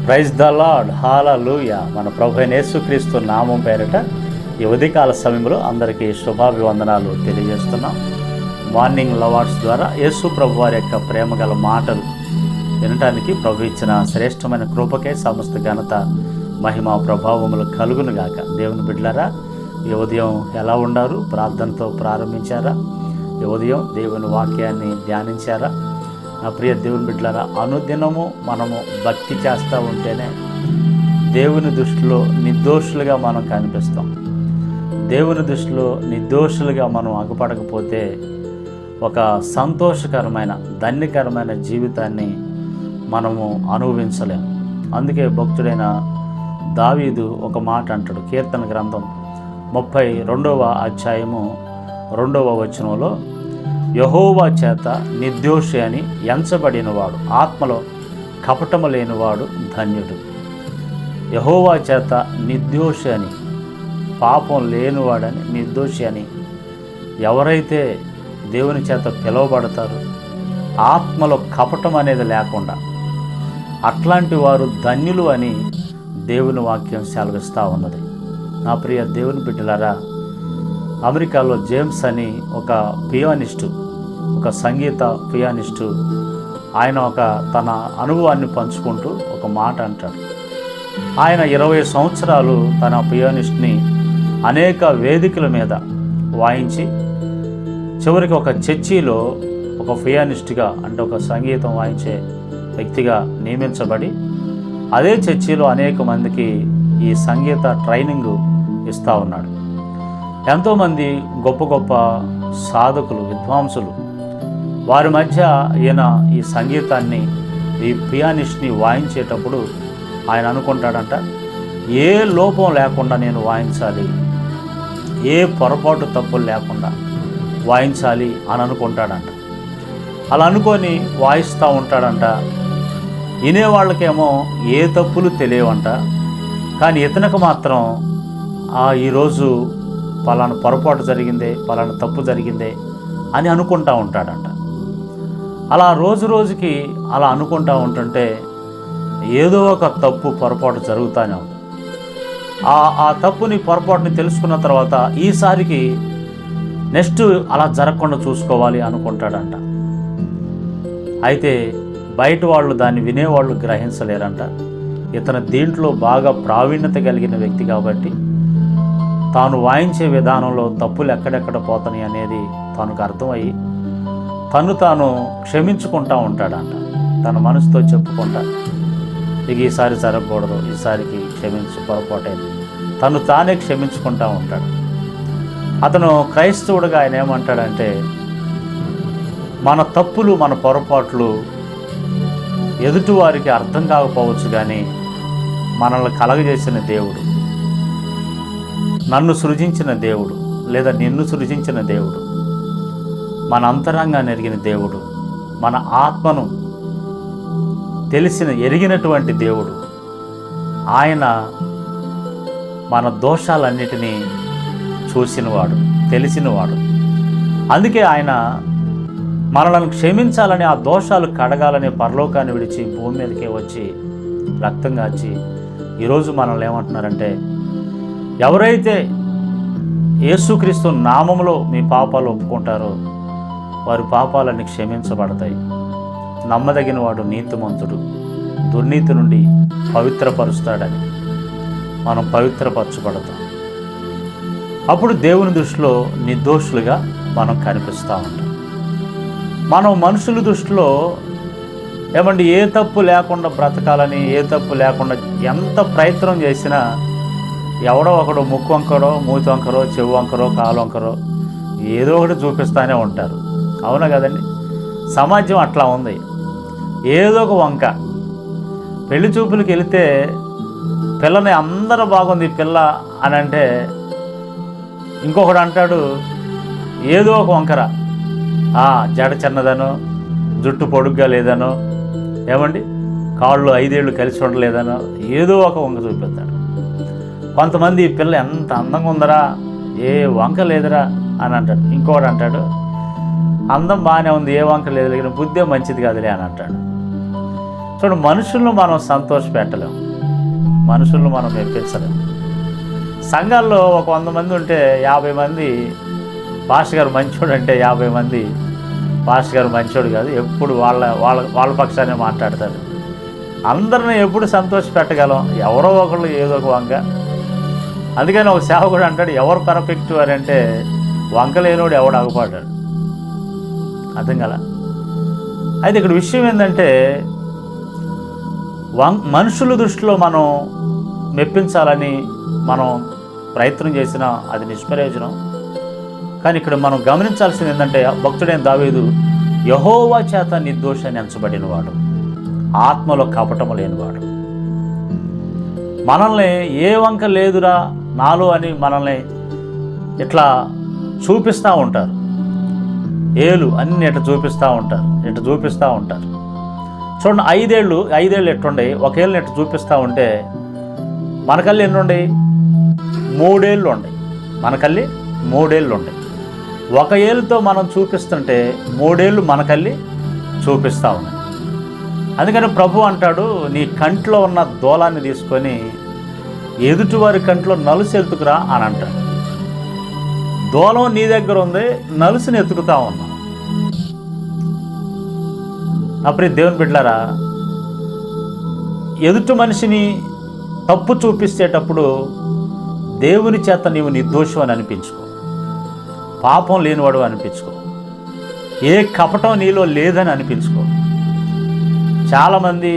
Praise the lord, హల్లెలూయా. మన ప్రభువైన యేసుక్రీస్తు నామం పేరిట ఈ ఉదయకాల సమయంలో అందరికీ శుభాభివందనాలు తెలియజేస్తున్నాం. మార్నింగ్ లవర్స్ ద్వారా యేసు ప్రభు వారి యొక్క ప్రేమగల మాటలు వినటానికి ప్రభు ఇచ్చిన శ్రేష్టమైన కృపకే సమస్త ఘనత, మహిమ, ప్రభావములు కలుగునుగాక. దేవుని బిడ్డలారా, ఈ ఉదయం ఎలా ఉన్నారు? ప్రార్థనతో ప్రారంభించారా? ఈ ఉదయం దేవుని వాక్యాన్ని ధ్యానించారా? నా ప్రియ దేవుని బిడ్డలారా, అనుదినము మనము భక్తి చేస్తూ ఉంటేనే దేవుని దృష్టిలో నిర్దోషులుగా మనం కనిపిస్తాం. దేవుని దృష్టిలో నిర్దోషులుగా మనం అగుపడకపోతే ఒక సంతోషకరమైన, ధన్యకరమైన జీవితాన్ని మనము అనుభవించలేము. అందుకే భక్తుడైన దావీదు ఒక మాట అంటాడు. కీర్తన గ్రంథం 32వ అధ్యాయము 2వ వచనంలో, యెహోవా చేత నిర్దోషి అని ఎంచబడినవాడు, ఆత్మలో కపటము లేనివాడు ధన్యుడు. యెహోవా చేత నిర్దోషి అని, పాపం లేనివాడని, నిర్దోషి అని ఎవరైతే దేవుని చేత పిలువబడతారో, ఆత్మలో కపటం అనేది లేకుండా, అట్లాంటి వారు ధన్యులు అని దేవుని వాక్యం సెలవిస్తూ ఉన్నది. నా ప్రియ దేవుని బిడ్డలారా, అమెరికాలో జేమ్స్ అని ఒక పియానిస్టు, ఒక సంగీత పియానిస్టు, ఆయన తన అనుభవాన్ని పంచుకుంటూ ఒక మాట అంటాడు. ఆయన 20 సంవత్సరాలు తన పియానిస్ట్ని అనేక వేదికల మీద వాయించి చివరికి ఒక చర్చిలో ఒక పియానిస్ట్గా, అంటే ఒక సంగీతం వాయించే వ్యక్తిగా నియమించబడి అదే చర్చిలో అనేక మందికి ఈ సంగీత ట్రైనింగ్ ఇస్తూ ఉన్నాడు. ఎంతోమంది గొప్ప గొప్ప సాధకులు, విద్వాంసులు, వారి మధ్య ఈయన ఈ సంగీతాన్ని, ఈ పియానిస్ట్ని వాయించేటప్పుడు ఆయన అనుకుంటాడంట, ఏ లోపం లేకుండా నేను వాయించాలి, ఏ పొరపాటు తప్పులు లేకుండా వాయించాలి అని అనుకుంటాడంట. అలా అనుకొని వాయిస్తూ ఉంటాడంట. వినేవాళ్ళకేమో ఏ తప్పులు తెలియవంట, కానీ ఇతనికి మాత్రం ఈరోజు పలానా పొరపాటు జరిగిందే, పలానా తప్పు జరిగిందే అని అనుకుంటూ ఉంటాడంట. అలా రోజు రోజుకి అలా అనుకుంటూ ఉంటుంటే ఏదో ఒక తప్పు, పొరపాటు జరుగుతూనే ఉంది. ఆ తప్పుని, పొరపాటుని తెలుసుకున్న తర్వాత ఈసారికి నెక్స్ట్ అలా జరగకుండా చూసుకోవాలి అనుకుంటాడంట. అయితే బయట వాళ్ళు, దాన్ని వినేవాళ్ళు గ్రహించలేరంట. ఇతను దీంట్లో బాగా ప్రావీణ్యత కలిగిన వ్యక్తి కాబట్టి తాను వాయించే విధానంలో తప్పులు ఎక్కడెక్కడ పోతాయి అనేది తనకు అర్థమయ్యి తాను క్షమించుకుంటూ ఉంటాడంట. తన మనసుతో చెప్పుకుంటా, ఇక ఈసారి జరగకూడదు, ఈసారికి క్షమించు, పొరపాటైంది, తానే క్షమించుకుంటూ ఉంటాడు. అతను క్రైస్తవుడిగా ఆయన ఏమంటాడంటే, మన తప్పులు, మన పొరపాట్లు ఎదుటివారికి అర్థం కాకపోవచ్చు, కానీ మనల్ని కలగజేసిన దేవుడు, నన్ను సృజించిన దేవుడు, లేదా నిన్ను సృజించిన దేవుడు, మన అంతరంగాన్ని ఎరిగిన దేవుడు, మన ఆత్మను ఎరిగినటువంటి దేవుడు, ఆయన మన దోషాలన్నిటినీ చూసినవాడు, తెలిసినవాడు. అందుకే ఆయన మనలను క్షమించాలని, ఆ దోషాలు కడగాలని పరలోకాన్ని విడిచి భూమి మీదకే వచ్చి రక్తం కాచి ఈరోజు మనల్ని ఏమంటున్నారంటే, ఎవరైతే యేసుక్రీస్తు నామములో మీ పాపాలు ఒప్పుకుంటారో వారి పాపాలన్నీ క్షమించబడతాయి. నమ్మదగిన వాడు నీతిమంతుడు, దుర్నీతి నుండి పవిత్రపరుస్తాడని మనం పవిత్రపరచబడతాం. అప్పుడు దేవుని దృష్టిలో నిర్దోషులుగా మనం కనిపిస్తూ ఉంటాం. మనం మనుషుల దృష్టిలో ఏమండి, ఏ తప్పు లేకుండా బ్రతకాలని, ఏ తప్పు లేకుండా ఎంత ప్రయత్నం చేసినా ఎవడో ఒకడు ముక్కు వంకరో, మూతి వంకరో, చెవు వంకరో, కాలు వంకరో ఏదో ఒకటి చూపిస్తూనే ఉంటారు. అవునా కదండి? సమాజం అట్లా ఉంది. ఏదో ఒక వంక. పెళ్లి చూపులకు వెళితే పిల్లని అందరూ బాగుంది పిల్ల అని అంటే ఇంకొకడు అంటాడు ఏదో ఒక వంకర, జడ చిన్నదనో, జుట్టు పొడుగ్గా లేదనో, ఏమండి కాళ్ళు 5 ఏళ్ళు కలిసి ఉండలేదనో ఏదో ఒక వంక చూపిస్తాడు. కొంతమంది పిల్ల ఎంత అందంగా ఉందరా, ఏ వంక లేదురా అని అంటాడు. ఇంకోటి అంటాడు అందం బాగానే ఉంది, ఏ వంక లేదు, బుద్ధే మంచిది కాదులే అని అంటాడు. చూడు, మనుషులను మనం సంతోషపెట్టలేం, మనుషులను మనం మెప్పించలేం. సంఘాల్లో ఒక 100 మంది ఉంటే 50 మంది పాస్టర్ గారు మంచోడు అంటే 50 మంది పాస్టర్ గారు మంచోడు కాదు, ఎప్పుడు వాళ్ళ పక్షాన్ని మాట్లాడతారు. అందరిని ఎప్పుడు సంతోషపెట్టగలం? ఎవరో ఒకళ్ళు ఏదో ఒక వంక. అందుకని ఒక సేవకుడు అంటాడు, ఎవరు పర్ఫెక్ట్ అని అంటే వంక లేనివాడు ఎవడు అగపడ్డాడు. అర్థం కదా? అయితే ఇక్కడ విషయం ఏంటంటే, మనుషుల దృష్టిలో మనం మెప్పించాలని మనం ప్రయత్నం చేసినా అది నిష్ప్రయోజనం. కానీ ఇక్కడ మనం గమనించాల్సింది ఏంటంటే, భక్తుడైన దావీదు యెహోవా చేత నిర్దోషాన్ని ఎంచబడినవాడు, ఆత్మలో కపటము లేనివాడు. మనల్ని ఏ వంక లేదురా నాలో అని మనల్ని ఇట్లా చూపిస్తూ ఉంటారు, ఏలు అన్ని ఇట్లా చూపిస్తూ ఉంటారు. చూడండి, 5 ఏళ్ళు ఎట్టుండే, 1 ఏళ్ళని ఎట్టు చూపిస్తూ ఉంటే మనకల్లి ఎన్ని ఉండే? 3 ఏళ్ళు ఉండే. మనకల్లి 3 ఏళ్ళు ఉండే. 1 ఏళ్ళతో మనం చూపిస్తుంటే 3 ఏళ్ళు మనకల్లి చూపిస్తూ ఉన్నాయి. అందుకని ప్రభు అంటాడు, నీ కంట్లో ఉన్న దూలాన్ని తీసుకొని ఎదుటివారి కంట్లో నలుసు ఎత్తుకురా అని అంటాడు. దూలం నీ దగ్గర ఉంది, నలుసుని ఎత్తుకుతా ఉన్నావు. అప్పుడు దేవుని బిడ్డలారా, ఎదుటి మనిషిని తప్పు చూపిస్తేటప్పుడు దేవుని చేత నీవు నిర్దోషం అని అనిపించుకో, పాపం లేనివాడు అనిపించుకో, ఏ కపటం నీలో లేదని అనిపించుకో. చాలామంది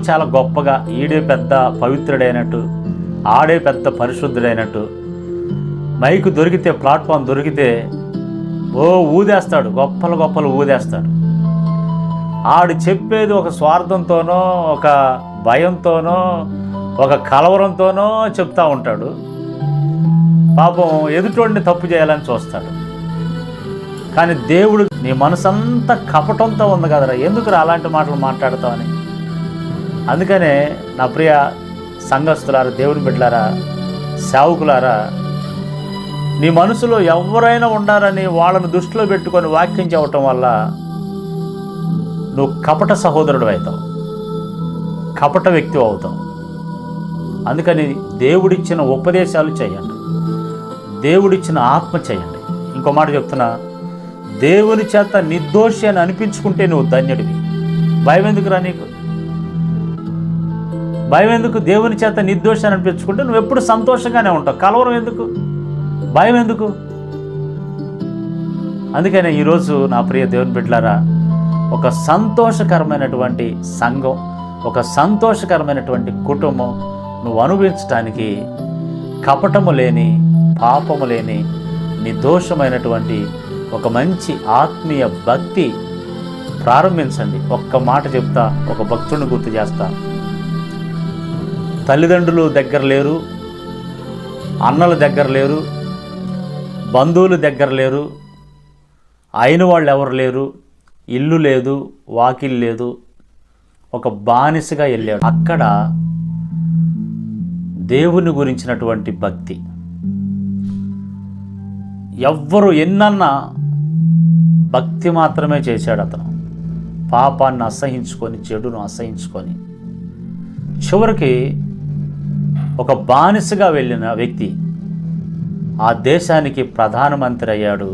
చాలా గొప్పగా ఈడే పెద్ద పవిత్రుడైనట్టు, ఆడే పెద్ద పరిశుద్ధుడైనట్టు, మైకు దొరికితే, ప్లాట్ఫామ్ దొరికితే ఊదేస్తాడు, గొప్పలు ఊదేస్తాడు. ఆడు చెప్పేది ఒక స్వార్థంతోనో, ఒక భయంతోనో, ఒక కలవరంతోనో చెప్తా ఉంటాడు. పాపం ఎదుటోడిని తప్పు చేయాలని చూస్తాడు. కానీ దేవుడు, నీ మనసంతా కపటంతో ఉంది కదరా, ఎందుకురా అలాంటి మాటలు మాట్లాడతావని. అందుకనే నా ప్రియ సంఘస్థులారా, దేవుని బిడ్డలారా, సేవకులారా, నీ మనసులో ఎవరైనా ఉండాలని వాళ్ళని దృష్టిలో పెట్టుకొని వాక్యం చెప్పటం వల్ల నువ్వు కపట సహోదరుడు అవుతావు, కపట వ్యక్తి అవుతావు. అందుకని దేవుడిచ్చిన ఉపదేశాలు చేయండి, దేవుడిచ్చిన ఆత్మ చేయండి. ఇంకో మాట చెప్తున్నా, దేవుని చేత నిర్దోషి అని అనిపించుకుంటే నువ్వు ధన్యుడివి. భయం ఎందుకురా నీకు? భయం ఎందుకు? దేవుని చేత నిర్దోషి అని అనిపించుకుంటే నువ్వు ఎప్పుడు సంతోషంగానే ఉంటావు. కలవరం ఎందుకు? భయం ఎందుకు? అందుకనే ఈరోజు నా ప్రియ దేవుని బిడ్డలారా, ఒక సంతోషకరమైనటువంటి సంఘం, ఒక సంతోషకరమైనటువంటి కుటుంబం నువ్వు అనుభవించడానికి కపటము లేని, పాపము లేని, నిర్దోషమైనటువంటి ఒక మంచి ఆత్మీయ భక్తి ప్రారంభించండి. ఒక్క మాట చెప్తా, ఒక భక్తుడిని గుర్తు చేస్తా. తల్లిదండ్రులు దగ్గర లేరు, అన్నల దగ్గర లేరు, బంధువుల దగ్గర లేరు, అయిన వాళ్ళు ఎవరు లేరు, ఇల్లు లేదు, వాకిల్ లేదు, ఒక బానిసగా వెళ్ళాడు. అక్కడ దేవుని గురించినటువంటి భక్తి, ఎవ్వరు ఎన్నన్నా భక్తి మాత్రమే చేశాడు అతను. పాపాన్ని అసహించుకొని, చెడును అసహించుకొని, చివరికి ఒక బానిసగా వెళ్ళిన వ్యక్తి ఆ దేశానికి ప్రధానమంత్రి అయ్యాడు.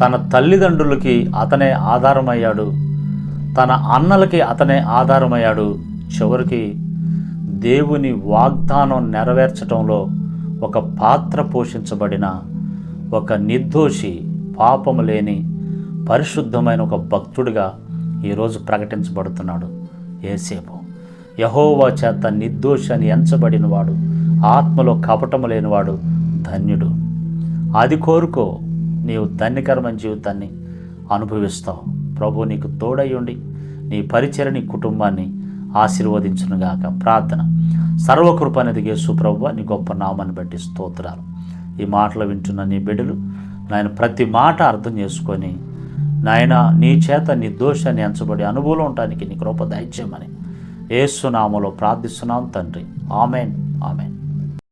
తన తల్లిదండ్రులకి అతనే ఆధారమయ్యాడు, తన అన్నలకి అతనే ఆధారమయ్యాడు. చివరికి దేవుని వాగ్దానం నెరవేర్చడంలో ఒక పాత్ర పోషించబడిన ఒక నిర్దోషి, పాపము లేని, పరిశుద్ధమైన ఒక భక్తుడిగా ఈరోజు ప్రకటించబడుతున్నాడు యేసేపు. యెహోవా చేత నిర్దోషి అని ఎంచబడినవాడు, ఆత్మలో కపటము లేనివాడు ధన్యుడు. అది కోరుకో, నీవు ధన్యకరమైన జీవితాన్ని అనుభవిస్తావు. ప్రభు నీకు తోడయ్యుండి నీ పరిచర్య, నీ కుటుంబాన్ని ఆశీర్వదించునుగాక. ప్రార్థన. సర్వకృపనిధి యేసు ప్రభువా, నీ గొప్ప నామాన్ని బట్టి స్తోత్రాలు. ఈ మాటలు వింటున్న నీ బిడ్డలు నాయన ప్రతి మాట అర్థం చేసుకొని నాయన నీ చేత నిర్దోషాన్ని ఎంచబడి అనుభవం ఉండటానికి నీ కృప దయచేయమని యేసు నామములో ప్రార్థిస్తున్నాం తండ్రి. Amen, amen.